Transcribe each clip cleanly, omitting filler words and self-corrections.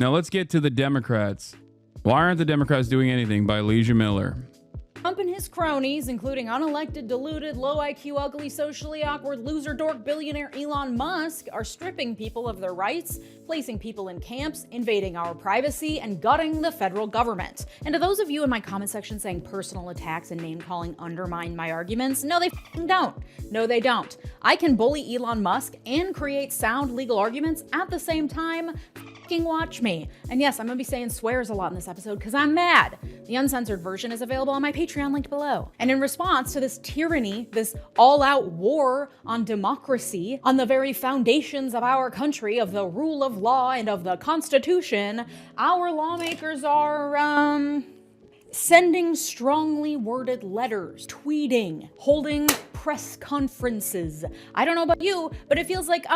Now let's get to the Democrats. Why aren't the Democrats doing anything? By Leeja Miller. Trump and his cronies, including unelected, deluded, low IQ, ugly, socially awkward, loser, dork, billionaire Elon Musk, are stripping people of their rights, placing people in camps, invading our privacy, and gutting the federal government. And to those of you in my comment section saying personal attacks and name-calling undermine my arguments, no, they don't. No, they don't. I can bully Elon Musk and create sound legal arguments at the same time. Watch me. And yes, I'm gonna be saying swears a lot in this episode because I'm mad. The uncensored version is available on my Patreon linked below. And in response to this tyranny, this all-out war on democracy, on the very foundations of our country, of the rule of law and of the Constitution, our lawmakers are, sending strongly worded letters, tweeting, holding press conferences. I don't know about you, but it feels like,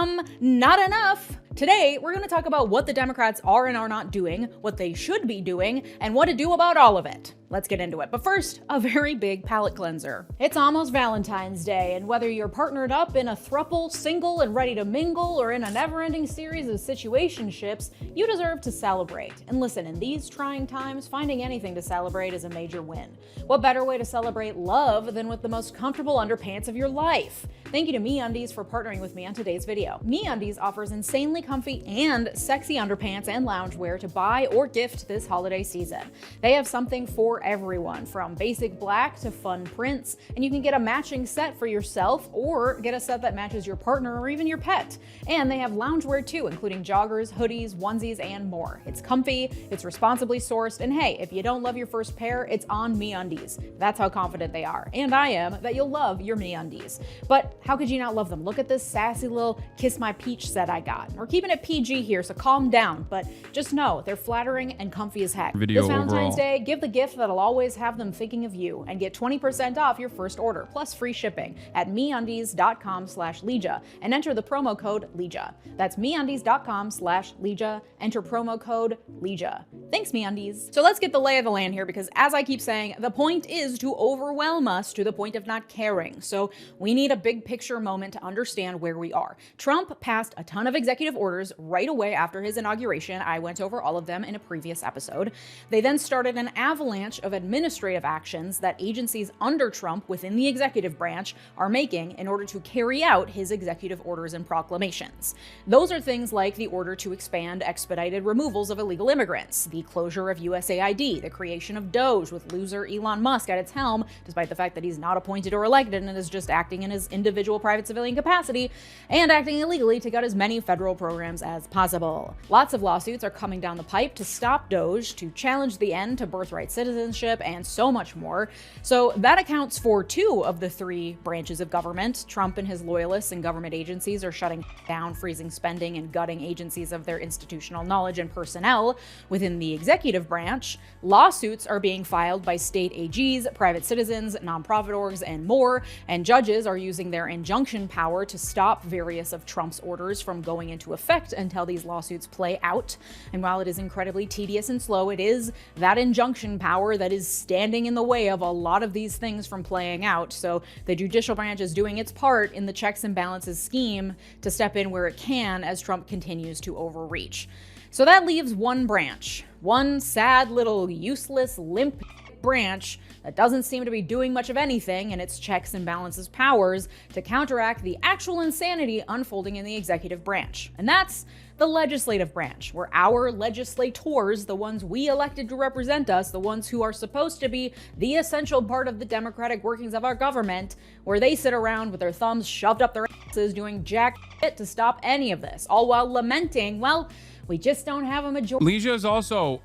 not enough. Today, we're gonna talk about what the Democrats are and are not doing, what they should be doing, and what to do about all of it. Let's get into it. But first, a very big palate cleanser. It's almost Valentine's Day, and whether you're partnered up in a throuple, single, and ready to mingle, or in a never-ending series of situationships, you deserve to celebrate. And listen, in these trying times, finding anything to celebrate is a major win. What better way to celebrate love than with the most comfortable underpants of your life? Thank you to MeUndies for partnering with me on today's video. MeUndies offers insanely comfy and sexy underpants and loungewear to buy or gift this holiday season. They have something for everyone, from basic black to fun prints, and you can get a matching set for yourself or get a set that matches your partner or even your pet. And they have loungewear too, including joggers, hoodies, onesies, and more. It's comfy, it's responsibly sourced, and hey, if you don't love your first pair, it's on MeUndies. That's how confident they are, and I am, that you'll love your MeUndies. But how could you not love them? Look at this sassy little Kiss My Peach set I got. We're keeping it PG here, so calm down, but just know they're flattering and comfy as heck. This Valentine's Day, give the gift that'll always have them thinking of you, and get 20% off your first order, plus free shipping at MeUndies.com/Leeja, and enter the promo code Leeja. That's MeUndies.com/Leeja. Enter promo code Leeja. Thanks, MeUndies. So let's get the lay of the land here, because as I keep saying, the point is to overwhelm us to the point of not caring. So we need a big picture moment to understand where we are. Trump passed a ton of executive orders right away after his inauguration. I went over all of them in a previous episode. They then started an avalanche of administrative actions that agencies under Trump within the executive branch are making in order to carry out his executive orders and proclamations. Those are things like the order to expand expedited removals of illegal immigrants, the closure of USAID, the creation of DOGE with loser Elon Musk at its helm, despite the fact that he's not appointed or elected and is just acting in his individual private civilian capacity, and acting illegally to gut as many federal programs as possible. Lots of lawsuits are coming down the pipe to stop DOGE, to challenge the end to birthright citizenship, and so much more. So that accounts for 2 of the 3 branches of government. Trump and his loyalists and government agencies are shutting down, freezing spending, and gutting agencies of their institutional knowledge and personnel. Within the executive branch, lawsuits are being filed by state AGs, private citizens, nonprofit orgs, and more, and judges are using their injunction power to stop various of Trump's orders from going into effect until these lawsuits play out. And while it is incredibly tedious and slow, it is that injunction power that is standing in the way of a lot of these things from playing out. So the judicial branch is doing its part in the checks and balances scheme to step in where it can as Trump continues to overreach. So that leaves one branch, one sad little useless, limp branch that doesn't seem to be doing much of anything in its checks and balances powers to counteract the actual insanity unfolding in the executive branch. And that's the legislative branch, where our legislators, the ones we elected to represent us, the ones who are supposed to be the essential part of the democratic workings of our government, where they sit around with their thumbs shoved up their asses doing jack shit to stop any of this, all while lamenting, well, we just don't have a majority. Leeja is also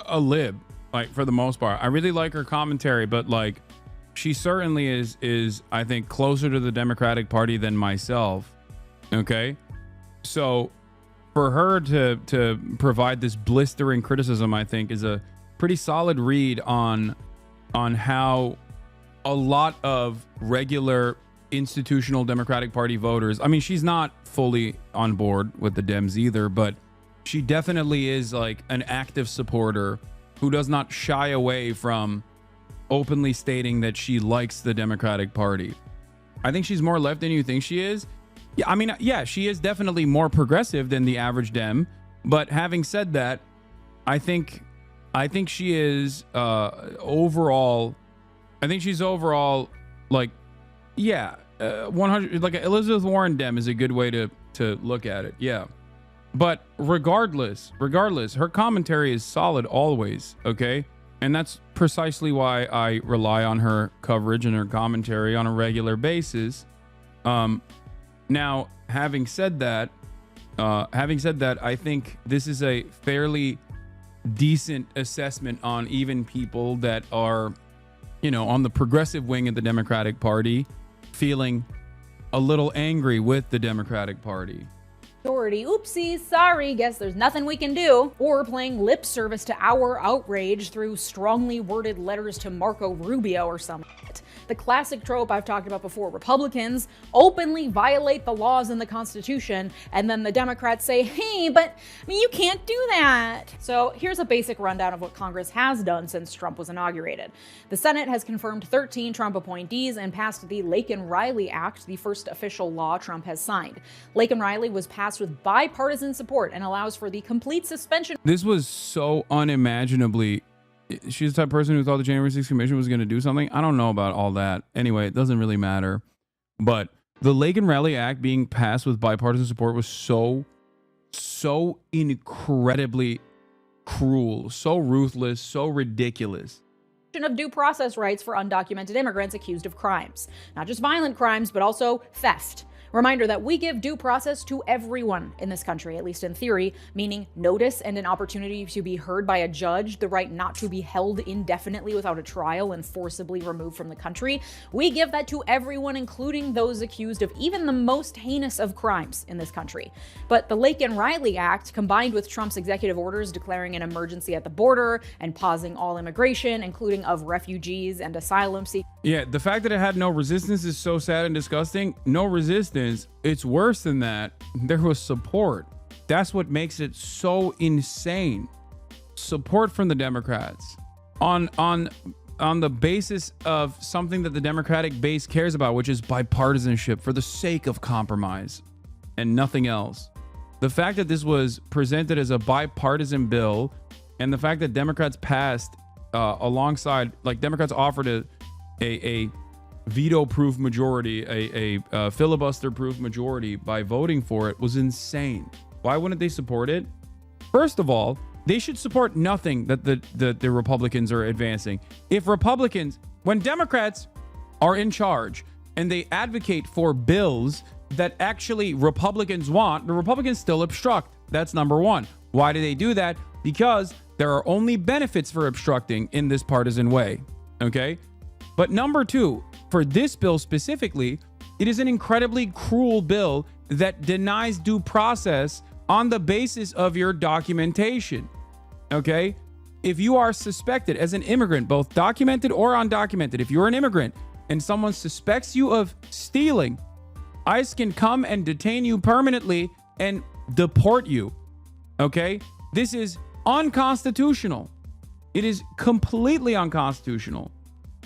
a lib, like, for the most part. I really like her commentary, but like, she certainly is I think closer to the Democratic Party than myself. Okay, so for her to provide this blistering criticism, I think, is a pretty solid read on how a lot of regular institutional Democratic Party voters, I mean, she's not fully on board with the Dems either, but she definitely is like an active supporter who does not shy away from openly stating that she likes the Democratic Party. I think she's more left than you think she is. Yeah, I mean, yeah, she is definitely more progressive than the average Dem. But having said that, I think she is overall. I think she's overall like, yeah, 100. Like Elizabeth Warren dem is a good way to look at it. Yeah, but regardless, her commentary is solid always. Okay, and that's precisely why I rely on her coverage and her commentary on a regular basis. Now, having said that, I think this is a fairly decent assessment on even people that are, on the progressive wing of the Democratic Party, feeling a little angry with the Democratic Party. Oopsies, sorry, guess there's nothing we can do. Or playing lip service to our outrage through strongly worded letters to Marco Rubio or something. The classic trope I've talked about before. Republicans openly violate the laws in the Constitution, and then the Democrats say, hey, but you can't do that. So here's a basic rundown of what Congress has done since Trump was inaugurated. The Senate has confirmed 13 Trump appointees and passed the Laken-Riley Act, the first official law Trump has signed. Laken-Riley was passed with bipartisan support and allows for the complete suspension. This was so unimaginably. She's the type of person who thought the January 6th Commission was going to do something. I don't know about all that. Anyway, it doesn't really matter. But the Laken-Riley Act being passed with bipartisan support was so incredibly cruel, so ruthless, so ridiculous. Of due process rights for undocumented immigrants accused of crimes. Not just violent crimes, but also theft. Reminder that we give due process to everyone in this country, at least in theory, meaning notice and an opportunity to be heard by a judge, the right not to be held indefinitely without a trial and forcibly removed from the country. We give that to everyone, including those accused of even the most heinous of crimes in this country. But the Laken-Riley Act, combined with Trump's executive orders declaring an emergency at the border and pausing all immigration, including of refugees and asylum seekers. Yeah, the fact that it had no resistance is so sad and disgusting. No resistance. It's worse than that. There was support. That's what makes it so insane. Support from the Democrats on the basis of something that the Democratic base cares about, which is bipartisanship for the sake of compromise and nothing else. The fact that this was presented as a bipartisan bill, and the fact that Democrats passed alongside, like Democrats offered a veto-proof majority, a filibuster-proof majority by voting for it, was insane. Why wouldn't they support it? First of all, they should support nothing that the Republicans are advancing. If Republicans, when Democrats are in charge and they advocate for bills that actually Republicans want, the Republicans still obstruct. That's number one. Why do they do that? Because there are only benefits for obstructing in this partisan way. Okay? But number two, for this bill specifically, it is an incredibly cruel bill that denies due process on the basis of your documentation. Okay? If you are suspected as an immigrant, both documented or undocumented, if you're an immigrant and someone suspects you of stealing, ICE can come and detain you permanently and deport you. Okay? This is unconstitutional. It is completely unconstitutional.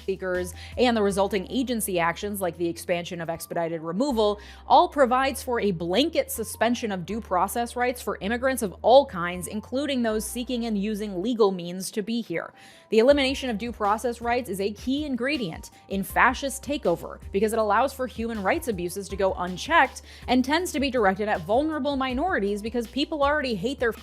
Seekers and the resulting agency actions like the expansion of expedited removal all provides for a blanket suspension of due process rights for immigrants of all kinds, including those seeking and using legal means to be here. The elimination of due process rights is a key ingredient in fascist takeover because it allows for human rights abuses to go unchecked and tends to be directed at vulnerable minorities because people already hate their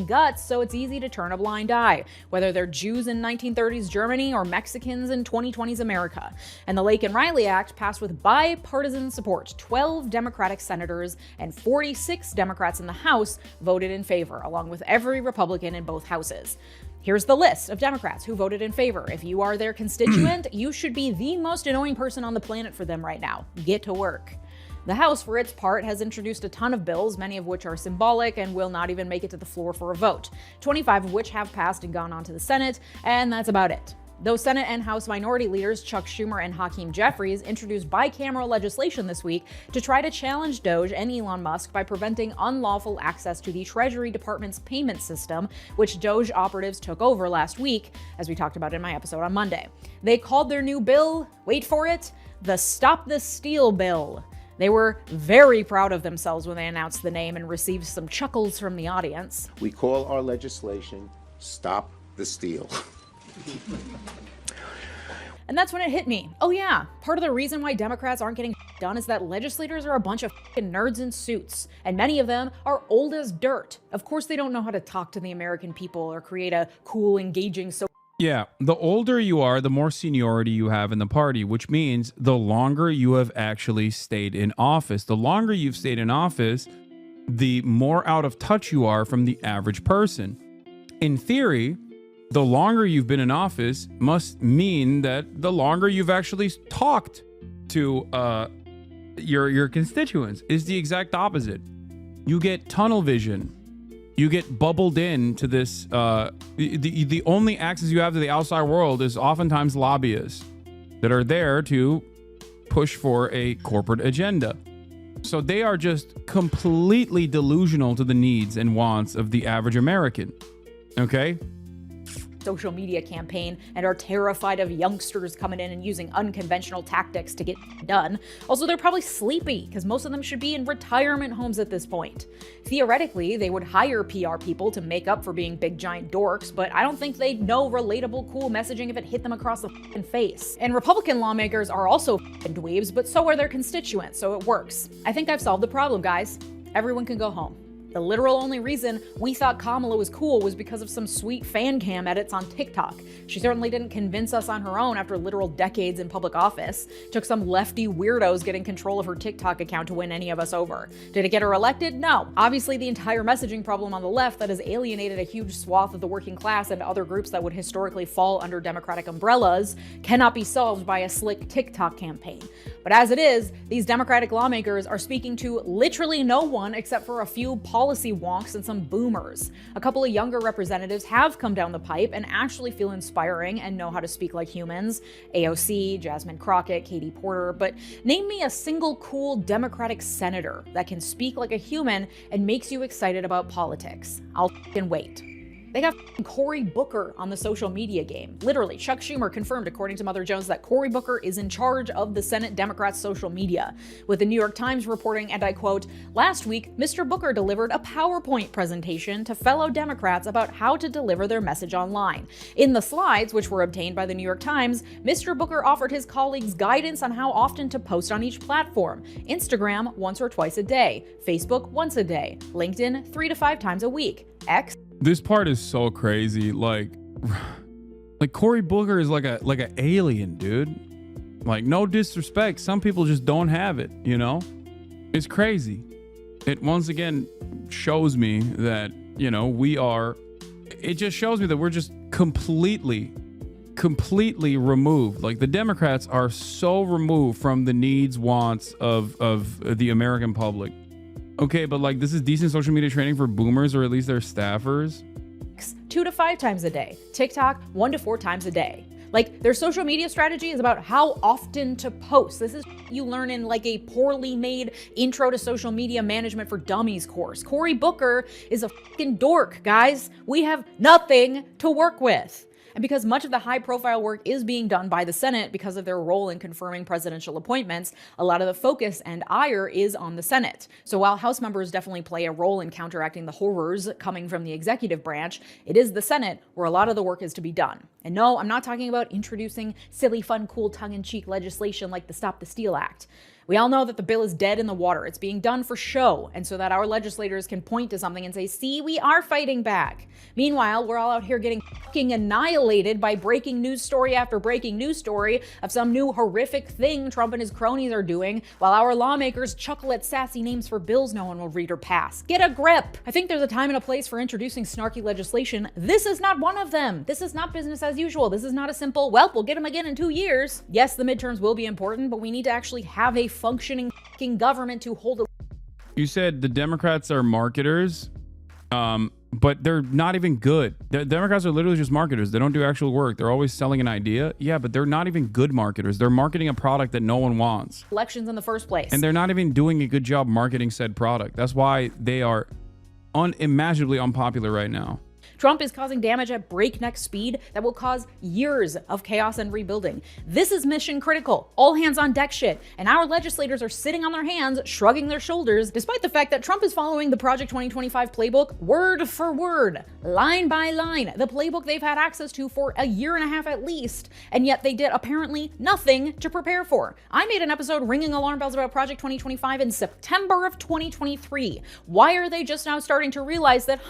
guts, so it's easy to turn a blind eye, whether they're Jews in 1930s Germany or Mexicans in 2020s America. And the Laken-Riley Act passed with bipartisan support. 12 Democratic senators and 46 Democrats in the House voted in favor, along with every Republican in both houses. Here's the list of Democrats who voted in favor. If you are their constituent, you should be the most annoying person on the planet for them right now. Get to work. The House, for its part, has introduced a ton of bills, many of which are symbolic and will not even make it to the floor for a vote. 25 of which have passed and gone on to the Senate, and that's about it. Though Senate and House Minority Leaders Chuck Schumer and Hakeem Jeffries introduced bicameral legislation this week to try to challenge Doge and Elon Musk by preventing unlawful access to the Treasury Department's payment system, which Doge operatives took over last week, as we talked about in my episode on Monday. They called their new bill, wait for it, the Stop the Steal Bill. They were very proud of themselves when they announced the name and received some chuckles from the audience. We call our legislation Stop the steal. And that's when it hit me. Oh yeah, part of the reason why Democrats aren't getting done is that legislators are a bunch of nerds in suits, and many of them are old as dirt. Of course they don't know how to talk to the American people or create a cool, engaging Yeah, the older you are, the more seniority you have in the party, which means the longer you have actually stayed in office. The longer you've stayed in office, the more out of touch you are from the average person. In theory, the longer you've been in office must mean that the longer you've actually talked to your constituents. Is the exact opposite. You get tunnel vision. You get bubbled into this. The only access you have to the outside world is oftentimes lobbyists that are there to push for a corporate agenda. So they are just completely delusional to the needs and wants of the average American. Okay? social media campaign and are terrified of youngsters coming in and using unconventional tactics to get done. Also, they're probably sleepy because most of them should be in retirement homes at this point. Theoretically, they would hire PR people to make up for being big giant dorks, but I don't think they'd know relatable, cool messaging if it hit them across the face. And Republican lawmakers are also dweebs, but so are their constituents, so it works. I think I've solved the problem, guys. Everyone can go home. The literal only reason we thought Kamala was cool was because of some sweet fan cam edits on TikTok. She certainly didn't convince us on her own after literal decades in public office. Took some lefty weirdos getting control of her TikTok account to win any of us over. Did it get her elected? No. Obviously, the entire messaging problem on the left that has alienated a huge swath of the working class and other groups that would historically fall under Democratic umbrellas cannot be solved by a slick TikTok campaign. But as it is, these Democratic lawmakers are speaking to literally no one except for a few policy wonks and some boomers. A couple of younger representatives have come down the pipe and actually feel inspiring and know how to speak like humans. AOC, Jasmine Crockett, Katie Porter, but name me a single cool Democratic senator that can speak like a human and makes you excited about politics. I'll f***ing wait. They got Cory Booker on the social media game. Literally, Chuck Schumer confirmed, according to Mother Jones, that Cory Booker is in charge of the Senate Democrats' social media, with the New York Times reporting, and I quote, "Last week, Mr. Booker delivered a PowerPoint presentation to fellow Democrats about how to deliver their message online. In the slides, which were obtained by the New York Times, Mr. Booker offered his colleagues guidance on how often to post on each platform. Instagram once or twice a day, Facebook once a day, LinkedIn 3 to 5 times a week, X." This part is so crazy. Like Cory Booker is like an alien, dude. Like, no disrespect, some people just don't have it, you know? It's crazy. It once again shows me that, you know, it just shows me that we're just completely removed. Like, the Democrats are so removed from the needs, wants of the American public. Okay, but like, this is decent social media training for boomers, or at least their staffers. 2 to 5 times a day. TikTok 1 to 4 times a day. Like, their social media strategy is about how often to post. This is you learn in like a poorly made intro to social media management for dummies course. Cory Booker is a fucking dork, guys. We have nothing to work with. And because much of the high-profile work is being done by the Senate because of their role in confirming presidential appointments, a lot of the focus and ire is on the Senate. So while House members definitely play a role in counteracting the horrors coming from the executive branch, it is the Senate where a lot of the work is to be done. And no, I'm not talking about introducing silly, fun, cool, tongue-in-cheek legislation like the Stop the Steal Act. We all know that the bill is dead in the water. It's being done for show, and so that our legislators can point to something and say, see, we are fighting back. Meanwhile, we're all out here getting fucking annihilated by breaking news story after breaking news story of some new horrific thing Trump and his cronies are doing, while our lawmakers chuckle at sassy names for bills no one will read or pass. Get a grip! I think there's a time and a place for introducing snarky legislation. This is not one of them. This is not business as usual. This is not a simple, well, we'll get them again in 2 years. Yes, the midterms will be important, but we need to actually have a functioning fucking government to hold a... You said the Democrats are marketers, but they're not even good. The Democrats are literally just marketers. They don't do actual work. They're always selling an idea. Yeah, but they're not even good marketers. They're marketing a product that no one wants. Elections in the first place. And they're not even doing a good job marketing said product. That's why they are unimaginably unpopular right now. Trump is causing damage at breakneck speed that will cause years of chaos and rebuilding. This is mission critical, all hands on deck shit, and our legislators are sitting on their hands, shrugging their shoulders, despite the fact that Trump is following the Project 2025 playbook word for word, line by line, the playbook they've had access to for a year and a half at least, and yet they did apparently nothing to prepare for. I made an episode ringing alarm bells about Project 2025 in September of 2023. Why are they just now starting to realize that,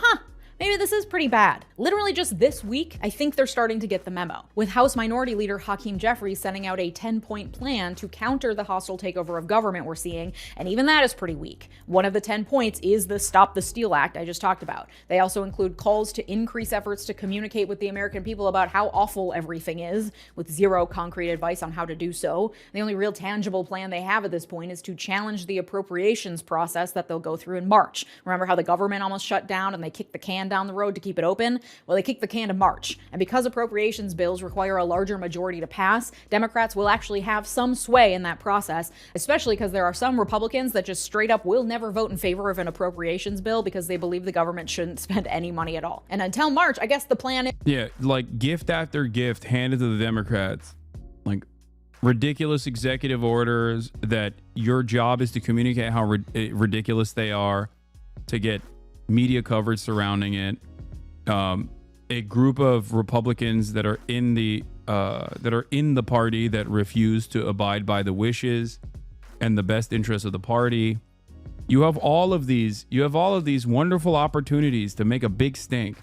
maybe this is pretty bad? Literally just this week, I think they're starting to get the memo, with House Minority Leader Hakeem Jeffries sending out a 10-point plan to counter the hostile takeover of government we're seeing, and even that is pretty weak. One of the 10 points is the Stop the Steal Act I just talked about. They also include calls to increase efforts to communicate with the American people about how awful everything is, with zero concrete advice on how to do so. The only real tangible plan they have at this point is to challenge the appropriations process that they'll go through in March. Remember how the government almost shut down and they kicked the can down the road to keep it open? Well, they kicked the can to March. And because appropriations bills require a larger majority to pass, Democrats will actually have some sway in that process, especially because there are some Republicans that just straight up will never vote in favor of an appropriations bill because they believe the government shouldn't spend any money at all. And until March, I guess the plan is... Yeah, like gift after gift handed to the Democrats. Like ridiculous executive orders that your job is to communicate how ridiculous they are, to get media coverage surrounding it. A group of Republicans that are in the party that refuse to abide by the wishes and the best interests of the party. You have all of these wonderful opportunities to make a big stink.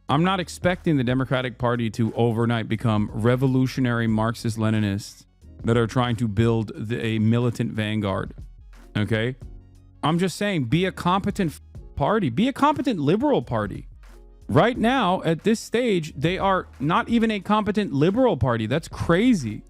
I'm not expecting the Democratic Party to overnight become revolutionary Marxist-Leninists that are trying to build a militant vanguard. Okay? I'm just saying, be a competent party. Be a competent liberal party. Right now, at this stage, they are not even a competent liberal party. That's crazy.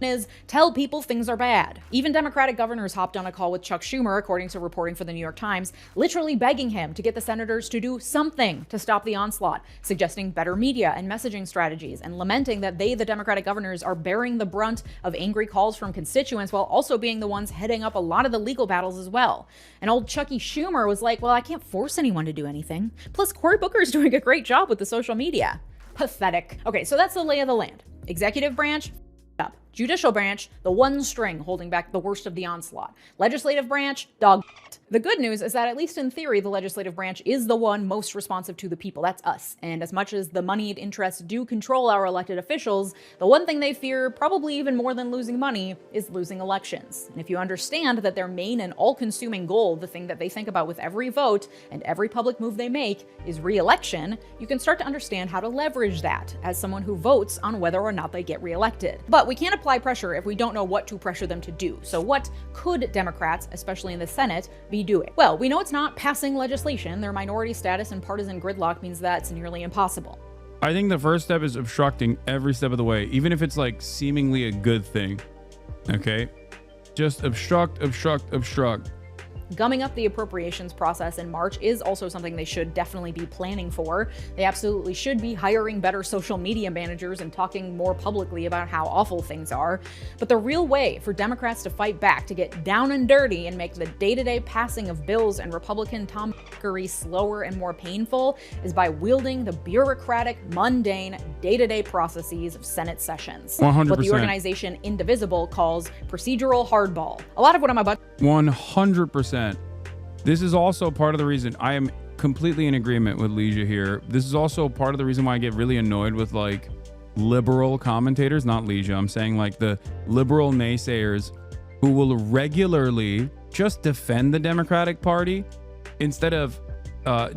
Is tell people things are bad. Even Democratic governors hopped on a call with Chuck Schumer, according to reporting for the New York Times, literally begging him to get the senators to do something to stop the onslaught, suggesting better media and messaging strategies, and lamenting that they, the Democratic governors, are bearing the brunt of angry calls from constituents while also being the ones heading up a lot of the legal battles as well. And old Chucky Schumer was like, well, I can't force anyone to do anything. Plus, Cory Booker's doing a great job with the social media. Pathetic. Okay, so that's the lay of the land. Executive branch, up. Judicial branch, the one string holding back the worst of the onslaught. Legislative branch, dog. The good news is that, at least in theory, the legislative branch is the one most responsive to the people. That's us. And as much as the moneyed interests do control our elected officials, the one thing they fear, probably even more than losing money, is losing elections. And if you understand that their main and all-consuming goal, the thing that they think about with every vote and every public move they make, is re-election, you can start to understand how to leverage that as someone who votes on whether or not they get re-elected. But we can't apply pressure if we don't know what to pressure them to do. So what could Democrats, especially in the Senate, be doing? Well, we know it's not passing legislation. Their minority status and partisan gridlock means that's nearly impossible. I think the first step is obstructing every step of the way, even if it's like seemingly a good thing. Okay? Just obstruct. Gumming up the appropriations process in March is also something they should definitely be planning for. They absolutely should be hiring better social media managers and talking more publicly about how awful things are. But the real way for Democrats to fight back, to get down and dirty and make the day-to-day passing of bills and Republican tomfoolery slower and more painful, is by wielding the bureaucratic, mundane, day-to-day processes of Senate sessions. 100%. What the organization Indivisible calls procedural hardball. A lot of what I'm about 100%. This is also part of the reason I am completely in agreement with Leeja here. This is also part of the reason why I get really annoyed with like liberal commentators, not Leeja. I'm saying like the liberal naysayers who will regularly just defend the Democratic Party instead of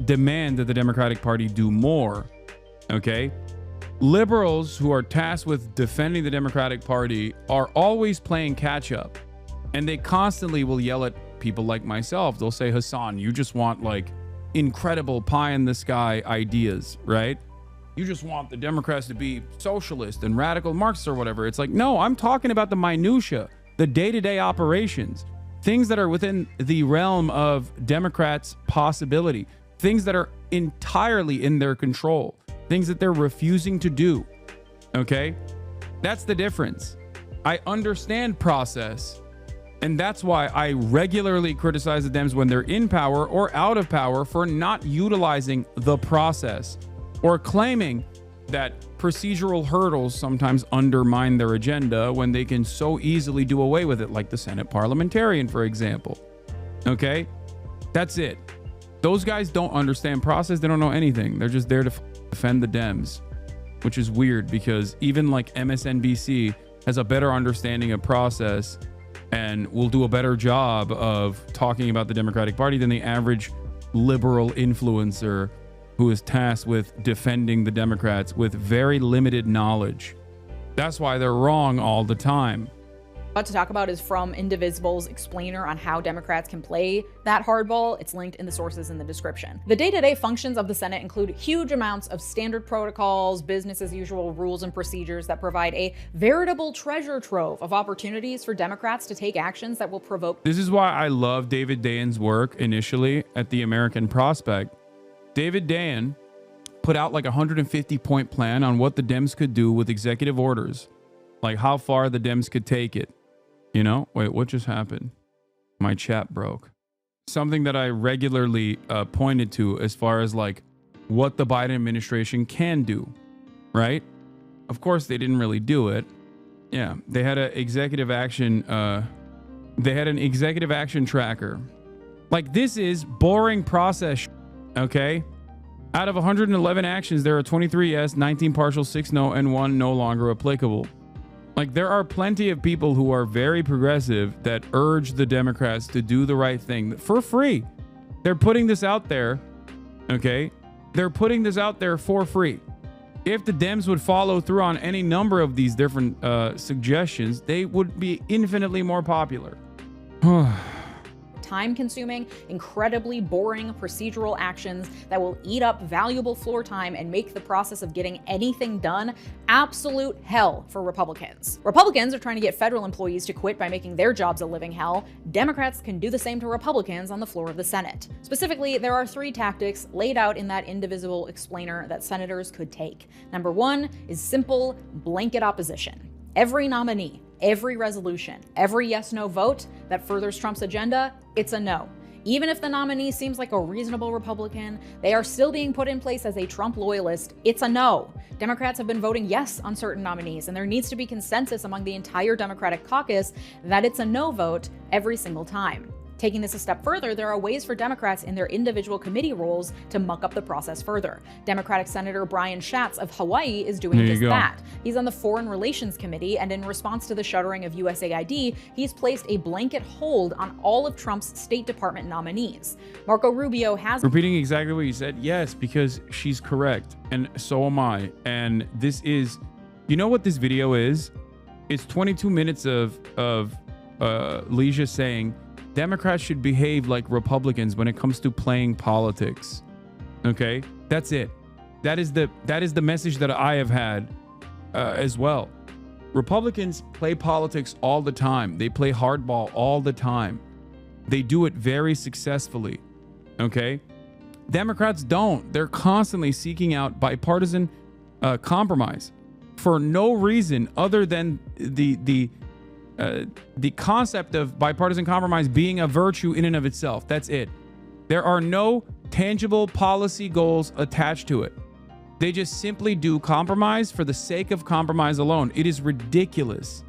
demand that the Democratic Party do more. Okay? Liberals who are tasked with defending the Democratic Party are always playing catch up. And they constantly will yell at people like myself. They'll say, Hasan, you just want like incredible pie in the sky ideas, right? You just want the Democrats to be socialist and radical Marxists or whatever. It's like, no, I'm talking about the minutia, the day-to-day operations, things that are within the realm of Democrats' possibility, things that are entirely in their control, things that they're refusing to do. Okay? That's the difference. I understand process. And that's why I regularly criticize the Dems when they're in power or out of power for not utilizing the process. or claiming that procedural hurdles sometimes undermine their agenda when they can so easily do away with it, like the Senate parliamentarian, for example. Okay? That's it. Those guys don't understand process. They don't know anything. They're just there to defend the Dems, which is weird because even like MSNBC has a better understanding of process and will do a better job of talking about the Democratic Party than the average liberal influencer who is tasked with defending the Democrats with very limited knowledge. That's why they're wrong all the time. What to talk about is from Indivisible's explainer on how Democrats can play that hardball. It's linked in the sources in the description. The day-to-day functions of the Senate include huge amounts of standard protocols, business as usual rules and procedures that provide a veritable treasure trove of opportunities for Democrats to take actions that will provoke. This is why I love David Dayen's work initially at the American Prospect. David Dayen put out like a 150-point plan on what the Dems could do with executive orders, like how far the Dems could take it. You know, wait, what just happened? My chat broke. Something that I regularly pointed to as far as like what the Biden administration can do, right? Of course, they didn't really do it. Yeah, they had an executive action. They had an executive action tracker. Like, this is boring process. Okay. Out of 111 actions, there are 23 yes, 19 partial, 6 no, and 1 no longer applicable. Like, there are plenty of people who are very progressive that urge the Democrats to do the right thing for free. They're putting this out there. Okay. They're putting this out there for free. If the Dems would follow through on any number of these different suggestions, they would be infinitely more popular. Time-consuming, incredibly boring procedural actions that will eat up valuable floor time and make the process of getting anything done absolute hell for Republicans. Republicans are trying to get federal employees to quit by making their jobs a living hell. Democrats can do the same to Republicans on the floor of the Senate. Specifically, there are 3 tactics laid out in that Indivisible explainer that senators could take. Number 1 is simple blanket opposition. Every nominee, every resolution, every yes-no vote that furthers Trump's agenda, it's a no. Even if the nominee seems like a reasonable Republican, they are still being put in place as a Trump loyalist. It's a no. Democrats have been voting yes on certain nominees, and there needs to be consensus among the entire Democratic caucus that it's a no vote every single time. Taking this a step further, there are ways for Democrats in their individual committee roles to muck up the process further. Democratic Senator Brian Schatz of Hawaii is doing just that. He's on the Foreign Relations Committee, and in response to the shuttering of USAID, he's placed a blanket hold on all of Trump's State Department nominees. Marco Rubio has... Repeating exactly what you said, yes, because she's correct, and so am I. And this is... You know what this video is? It's 22 minutes of Leeja saying... Democrats should behave like Republicans when it comes to playing politics. Okay, that's it. That is the message that I have had as well. Republicans play politics all the time. They play hardball all the time. They do it very successfully. Okay, Democrats don't. They're constantly seeking out bipartisan compromise for no reason other than the concept of bipartisan compromise being a virtue in and of itself. That's it. There are no tangible policy goals attached to it. They just simply do compromise for the sake of compromise alone. It is ridiculous.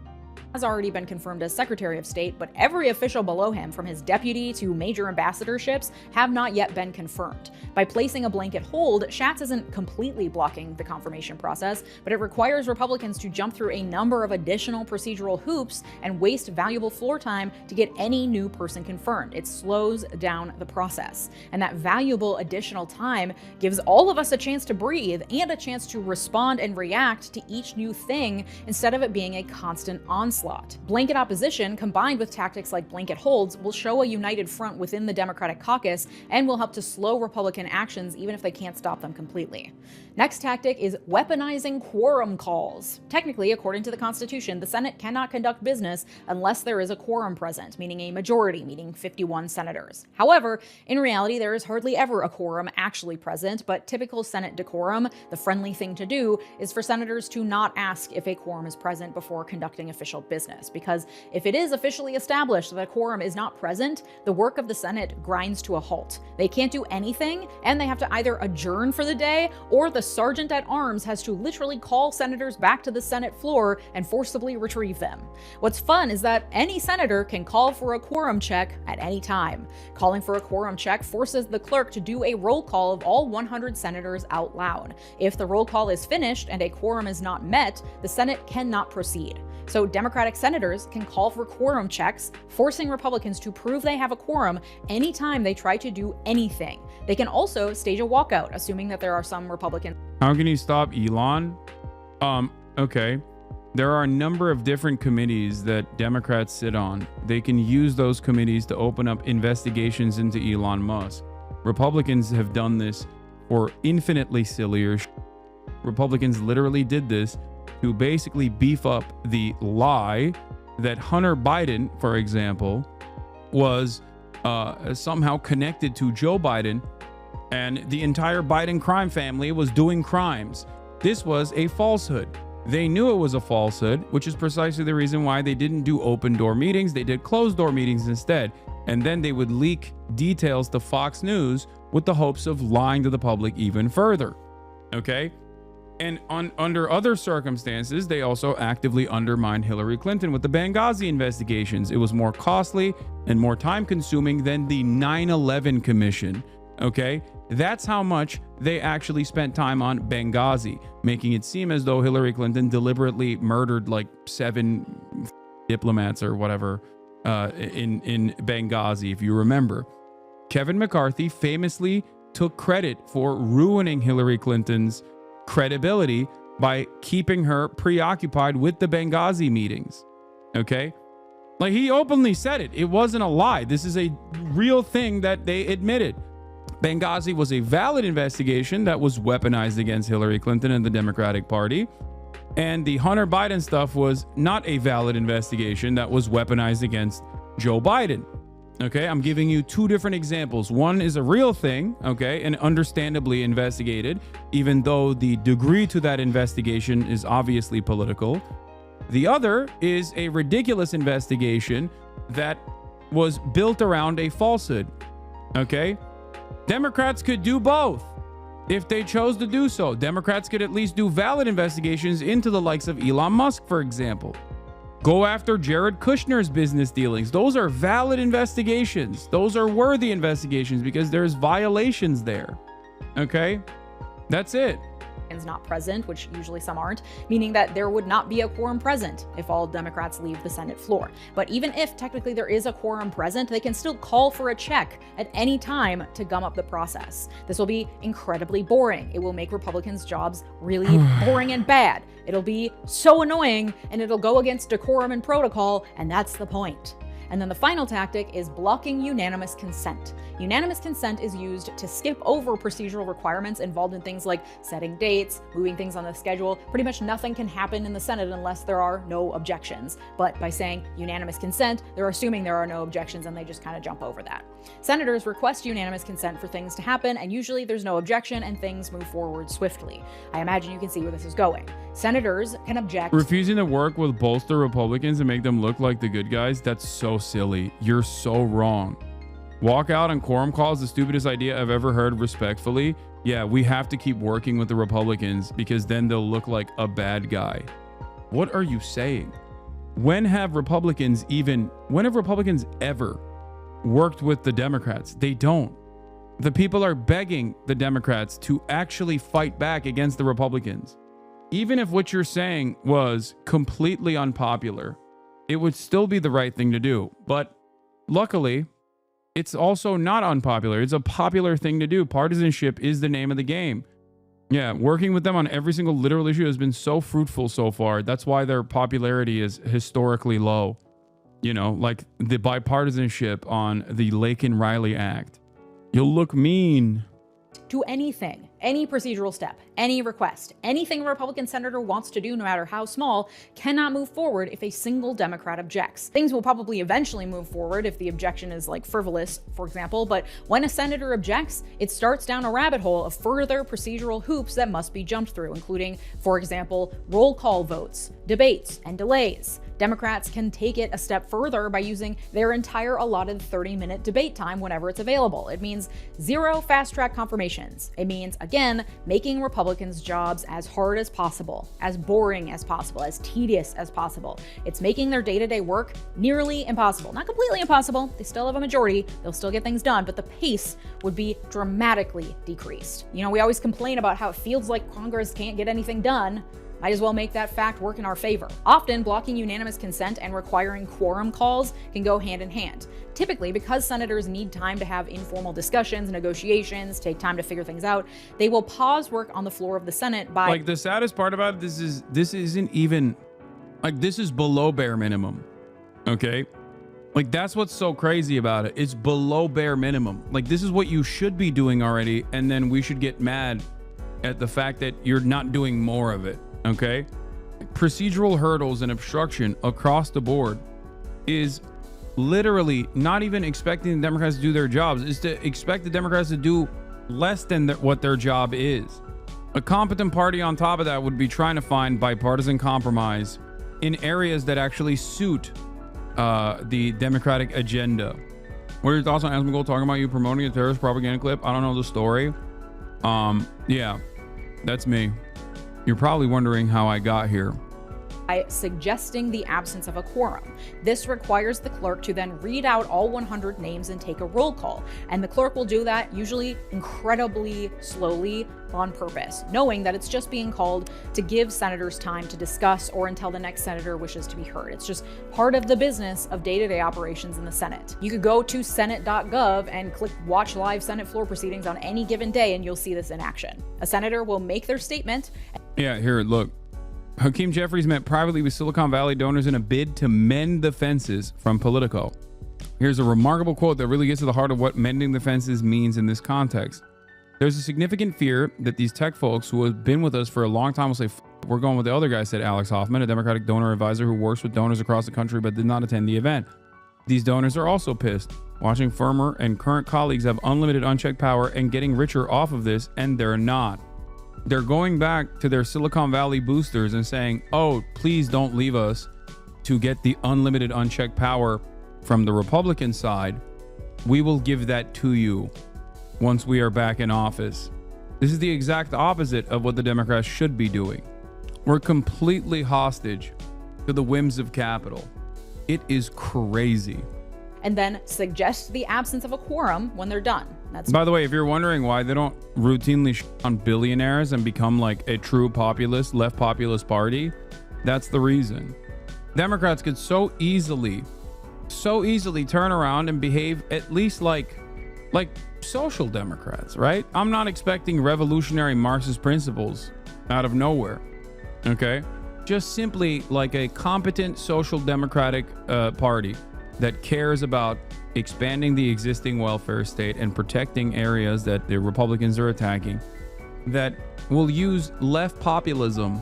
Has already been confirmed as Secretary of State, but every official below him, from his deputy to major ambassadorships, have not yet been confirmed. By placing a blanket hold, Schatz isn't completely blocking the confirmation process, but it requires Republicans to jump through a number of additional procedural hoops and waste valuable floor time to get any new person confirmed. It slows down the process. And that valuable additional time gives all of us a chance to breathe and a chance to respond and react to each new thing instead of it being a constant onslaught. Blanket opposition, combined with tactics like blanket holds, will show a united front within the Democratic caucus and will help to slow Republican actions even if they can't stop them completely. Next tactic is weaponizing quorum calls. Technically, according to the Constitution, the Senate cannot conduct business unless there is a quorum present, meaning a majority, meaning 51 senators. However, in reality, there is hardly ever a quorum actually present, but typical Senate decorum, the friendly thing to do, is for senators to not ask if a quorum is present before conducting official business, because if it is officially established that a quorum is not present, the work of the Senate grinds to a halt. They can't do anything, and they have to either adjourn for the day or the sergeant-at-arms has to literally call senators back to the Senate floor and forcibly retrieve them. What's fun is that any senator can call for a quorum check at any time. Calling for a quorum check forces the clerk to do a roll call of all 100 senators out loud. If the roll call is finished and a quorum is not met, the Senate cannot proceed. So Democratic senators can call for quorum checks, forcing Republicans to prove they have a quorum anytime they try to do anything. They can also stage a walkout, assuming that there are some Republicans. How can you stop Elon? Okay. There are a number of different committees that Democrats sit on. They can use those committees to open up investigations into Elon Musk. Republicans have done this for infinitely sillier Republicans literally did this to basically beef up the lie that Hunter Biden, for example, was somehow connected to Joe Biden, and the entire Biden crime family was doing crimes. This was a falsehood. They knew it was a falsehood, which is precisely the reason why they didn't do open door meetings. They did closed door meetings instead. And then they would leak details to Fox News with the hopes of lying to the public even further. Okay? And under other circumstances, they also actively undermined Hillary Clinton with the Benghazi investigations. It was more costly and more time consuming than the 9/11 Commission. Okay? That's how much they actually spent time on Benghazi, making it seem as though Hillary Clinton deliberately murdered like 7 diplomats or whatever in Benghazi, if you remember. Kevin McCarthy famously took credit for ruining Hillary Clinton's credibility by keeping her preoccupied with the Benghazi meetings. Okay? Like, he openly said it. It wasn't a lie. This is a real thing that they admitted. Benghazi was a valid investigation that was weaponized against Hillary Clinton and the Democratic Party. And the Hunter Biden stuff was not a valid investigation that was weaponized against Joe Biden. Okay, I'm giving you 2 different examples. One is a real thing, okay, and understandably investigated, even though the degree to that investigation is obviously political. The other is a ridiculous investigation that was built around a falsehood, okay? Democrats could do both if they chose to do so. Democrats could at least do valid investigations into the likes of Elon Musk, for example. Go after Jared Kushner's business dealings. Those are valid investigations. Those are worthy investigations because there's violations there. Okay? That's it. Not present, which usually some aren't, meaning that there would not be a quorum present if all Democrats leave the Senate floor. But even if technically there is a quorum present, they can still call for a check at any time to gum up the process. This will be incredibly boring. It will make Republicans' jobs really boring and bad. It'll be so annoying, and it'll go against decorum and protocol, and that's the point. And then the final tactic is blocking unanimous consent. Unanimous consent is used to skip over procedural requirements involved in things like setting dates, moving things on the schedule. Pretty much nothing can happen in the Senate unless there are no objections. But by saying unanimous consent, they're assuming there are no objections and they just kind of jump over that. Senators request unanimous consent for things to happen, and usually there's no objection and things move forward swiftly. I imagine you can see where this is going. Senators can object. Refusing to work with bolster Republicans and make them look like the good guys, that's so silly. You're so wrong. Walk out on quorum calls, the stupidest idea I've ever heard, respectfully. Yeah, we have to keep working with the Republicans because then they'll look like a bad guy. What are you saying? When have Republicans ever worked with the Democrats? They don't. The people are begging the Democrats to actually fight back against the Republicans. Even if what you're saying was completely unpopular, it would still be the right thing to do. But luckily, it's also not unpopular. It's a popular thing to do. Partisanship is the name of the game. Yeah, working with them on every single literal issue has been so fruitful so far. That's why their popularity is historically low. You know, like the bipartisanship on the Laken Riley Act. You'll look mean. To anything, any procedural step, any request, anything a Republican senator wants to do, no matter how small, cannot move forward if a single Democrat objects. Things will probably eventually move forward if the objection is like frivolous, for example, but when a senator objects, it starts down a rabbit hole of further procedural hoops that must be jumped through, including, for example, roll call votes, debates, and delays. Democrats can take it a step further by using their entire allotted 30-minute debate time whenever it's available. It means zero fast-track confirmations. It means, again, making Republicans' jobs as hard as possible, as boring as possible, as tedious as possible. It's making their day-to-day work nearly impossible. Not completely impossible. They still have a majority. They'll still get things done, but the pace would be dramatically decreased. You know, we always complain about how it feels like Congress can't get anything done. Might as well make that fact work in our favor. Often, blocking unanimous consent and requiring quorum calls can go hand in hand. Typically, because senators need time to have informal discussions, negotiations, take time to figure things out, they will pause work on the floor of the Senate by— Like, the saddest part about this isn't even, like, this is below bare minimum, okay? Like, that's what's so crazy about it. It's below bare minimum. Like, this is what you should be doing already, and then we should get mad at the fact that you're not doing more of it. Okay, procedural hurdles and obstruction across the board is literally not even expecting the Democrats to do their jobs. Is to expect the Democrats to do less than what their job is. A competent party on top of that would be trying to find bipartisan compromise in areas that actually suit the Democratic agenda. What are your thoughts on Asmongold talking about you promoting a terrorist propaganda clip? I don't know the story. Yeah, that's me. You're probably wondering how I got here. By suggesting the absence of a quorum. This requires the clerk to then read out all 100 names and take a roll call. And the clerk will do that usually incredibly slowly on purpose, knowing that it's just being called to give senators time to discuss or until the next senator wishes to be heard. It's just part of the business of day-to-day operations in the Senate. You could go to senate.gov and click watch live Senate floor proceedings on any given day and you'll see this in action. A senator will make their statement. Yeah, here, look. Hakeem Jeffries met privately with Silicon Valley donors in a bid to mend the fences from Politico. Here's a remarkable quote that really gets to the heart of what mending the fences means in this context. There's a significant fear that these tech folks who have been with us for a long time will say, we're going with the other guy, said Alex Hoffman, a Democratic donor advisor who works with donors across the country but did not attend the event. These donors are also pissed, watching former and current colleagues have unlimited unchecked power and getting richer off of this, and they're not. They're going back to their Silicon Valley boosters and saying, oh, please don't leave us to get the unlimited unchecked power from the Republican side. We will give that to you once we are back in office. This is the exact opposite of what the Democrats should be doing. We're completely hostage to the whims of capital. It is crazy. And then suggest the absence of a quorum when they're done. By the way, if you're wondering why they don't routinely on billionaires and become like a true populist, left populist party, that's the reason. Democrats could so easily turn around and behave at least like social Democrats, right? I'm not expecting revolutionary Marxist principles out of nowhere, okay? Just simply like a competent social democratic party that cares about expanding the existing welfare state and protecting areas that the Republicans are attacking, that will use left populism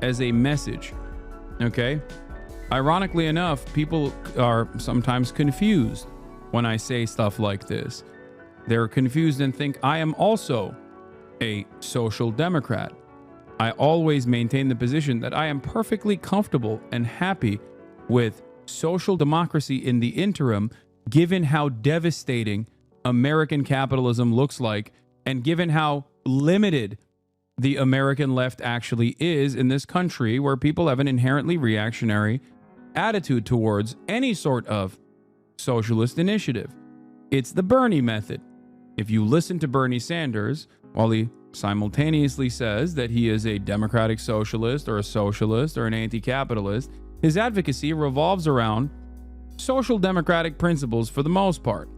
as a message, okay? Ironically enough, people are sometimes confused when I say stuff like this. They're confused and think I am also a social democrat. I always maintain the position that I am perfectly comfortable and happy with social democracy in the interim, given how devastating American capitalism looks like, and given how limited the American left actually is in this country, where people have an inherently reactionary attitude towards any sort of socialist initiative. It's the Bernie method. If you listen to Bernie Sanders, while he simultaneously says that he is a democratic socialist or a socialist or an anti-capitalist, his advocacy revolves around social democratic principles for the most part.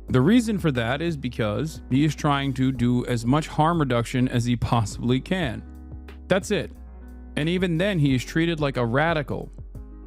The reason for that is because he is trying to do as much harm reduction as he possibly can. That's it. And even then, he is treated like a radical.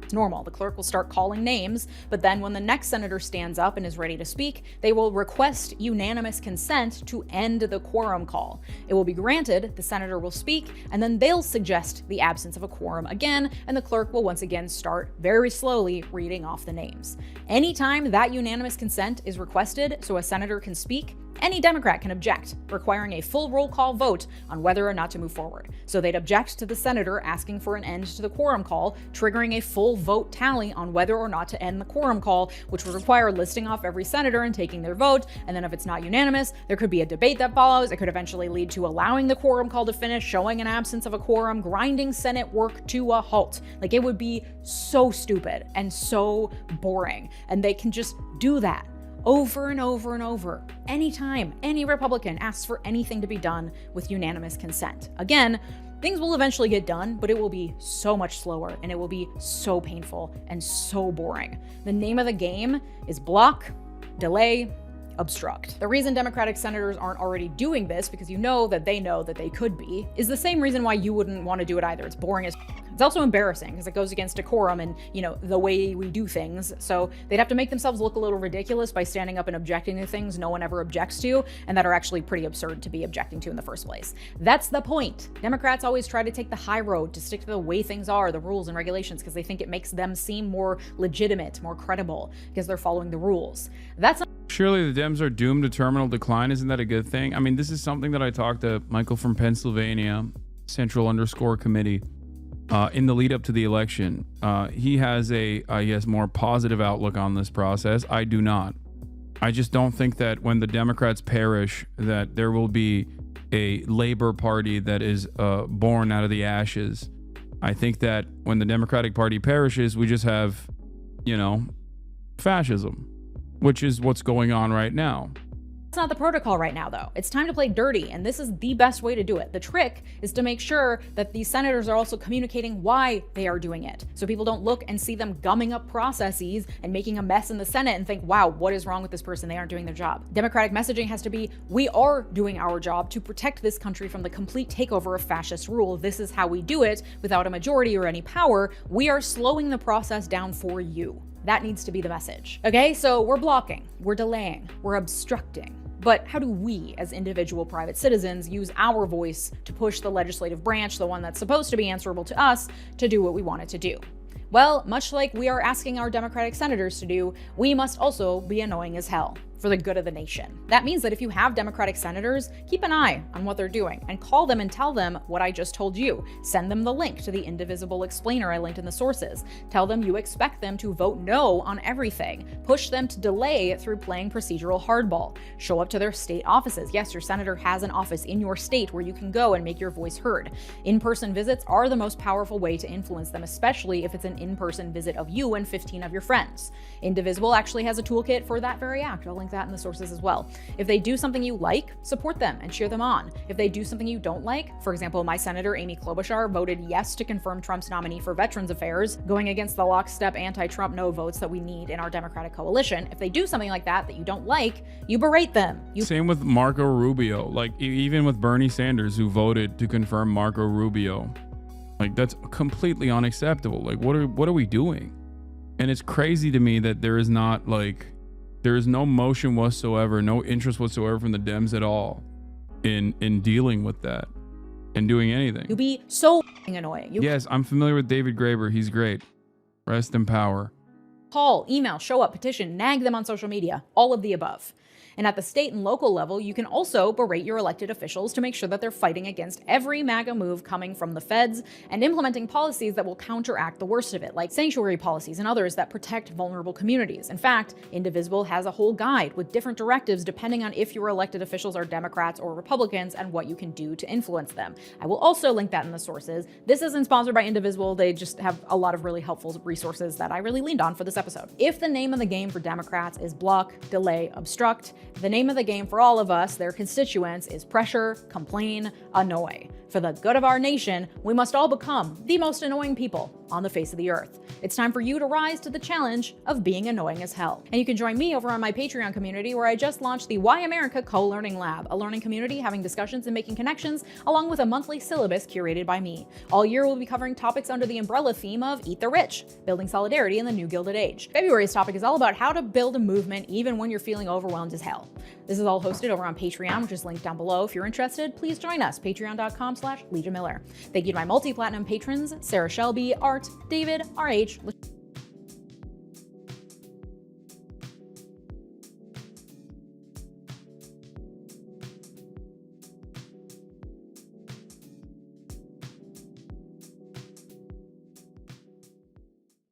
It's normal. The clerk will start calling names, but then when the next senator stands up and is ready to speak, they will request unanimous consent to end the quorum call. It will be granted, the senator will speak, and then they'll suggest the absence of a quorum again, and the clerk will once again start very slowly reading off the names. Anytime that unanimous consent is requested so a senator can speak, Any Democrat can object, requiring a full roll call vote on whether or not to move forward. So they'd object to the senator asking for an end to the quorum call, triggering a full vote tally on whether or not to end the quorum call, which would require listing off every senator and taking their vote. And then if it's not unanimous, there could be a debate that follows. It could eventually lead to allowing the quorum call to finish, showing an absence of a quorum, grinding Senate work to a halt. Like, it would be so stupid and so boring. And they can just do that over and over and over, anytime any Republican asks for anything to be done with unanimous consent. Again, things will eventually get done, but it will be so much slower and it will be so painful and so boring. The name of the game is block, delay, obstruct. The reason Democratic senators aren't already doing this, because you know that they could be, is the same reason why you wouldn't want to do it either. It's boring as It's also embarrassing because it goes against decorum and, the way we do things. So they'd have to make themselves look a little ridiculous by standing up and objecting to things no one ever objects to, and that are actually pretty absurd to be objecting to in the first place. That's the point. Democrats always try to take the high road, to stick to the way things are, the rules and regulations, because they think it makes them seem more legitimate, more credible, because they're following the rules. That's not— Surely the Dems are doomed to terminal decline. Isn't that a good thing? I mean, this is something that I talked to Michael from Pennsylvania, Central_Committee, in the lead up to the election. He has a more positive outlook on this process. I do not. I just don't think that when the Democrats perish, that there will be a Labor Party that is born out of the ashes. I think that when the Democratic Party perishes, we just have, fascism, which is what's going on right now. That's not the protocol right now, though. It's time to play dirty, and this is the best way to do it. The trick is to make sure that these senators are also communicating why they are doing it, so people don't look and see them gumming up processes and making a mess in the Senate and think, wow, what is wrong with this person? They aren't doing their job. Democratic messaging has to be, we are doing our job to protect this country from the complete takeover of fascist rule. This is how we do it without a majority or any power. We are slowing the process down for you. That needs to be the message. Okay, so we're blocking, we're delaying, we're obstructing. But how do we, as individual private citizens, use our voice to push the legislative branch, the one that's supposed to be answerable to us, to do what we want it to do? Well, much like we are asking our Democratic senators to do, we must also be annoying as hell for the good of the nation. That means that if you have Democratic senators, keep an eye on what they're doing and call them and tell them what I just told you. Send them the link to the indivisible explainer I linked in the sources. Tell them you expect them to vote no on everything. Push them to delay through playing procedural hardball. Show up to their state offices. Yes, your senator has an office in your state where you can go and make your voice heard. In-person visits are the most powerful way to influence them, especially if it's an in-person visit of you and 15 of your friends. Indivisible actually has a toolkit for that very act. I'll link that in the sources as well. If they do something you like, support them and cheer them on. If they do something you don't like, for example, my Senator Amy Klobuchar voted yes to confirm Trump's nominee for Veterans Affairs, going against the lockstep anti-Trump no votes that we need in our Democratic coalition. If they do something like that you don't like, you berate them. Same with Marco Rubio, like even with Bernie Sanders, who voted to confirm Marco Rubio. Like, that's completely unacceptable. Like, what are we doing? And it's crazy to me that there is no motion whatsoever, no interest whatsoever from the Dems at all in dealing with that and doing anything. You'd be so annoying. Yes, I'm familiar with David Graeber. He's great. Rest in power. Call, email, show up, petition, nag them on social media, all of the above. And at the state and local level, you can also berate your elected officials to make sure that they're fighting against every MAGA move coming from the feds and implementing policies that will counteract the worst of it, like sanctuary policies and others that protect vulnerable communities. In fact, Indivisible has a whole guide with different directives depending on if your elected officials are Democrats or Republicans and what you can do to influence them. I will also link that in the sources. This isn't sponsored by Indivisible. They just have a lot of really helpful resources that I really leaned on for this episode. If the name of the game for Democrats is block, delay, obstruct, the name of the game for all of us, their constituents, is pressure, complain, annoy. For the good of our nation, we must all become the most annoying people on the face of the earth. It's time for you to rise to the challenge of being annoying as hell. And you can join me over on my Patreon community, where I just launched the Why America Co-Learning Lab, a learning community having discussions and making connections, along with a monthly syllabus curated by me. All year we'll be covering topics under the umbrella theme of Eat the Rich, building solidarity in the new Gilded Age. February's topic is all about how to build a movement even when you're feeling overwhelmed as hell. This is all hosted over on Patreon, which is linked down below. If you're interested, please join us, patreon.com/Leeja Miller. Thank you to my multi-platinum patrons, Sarah Shelby, Art, David, RH,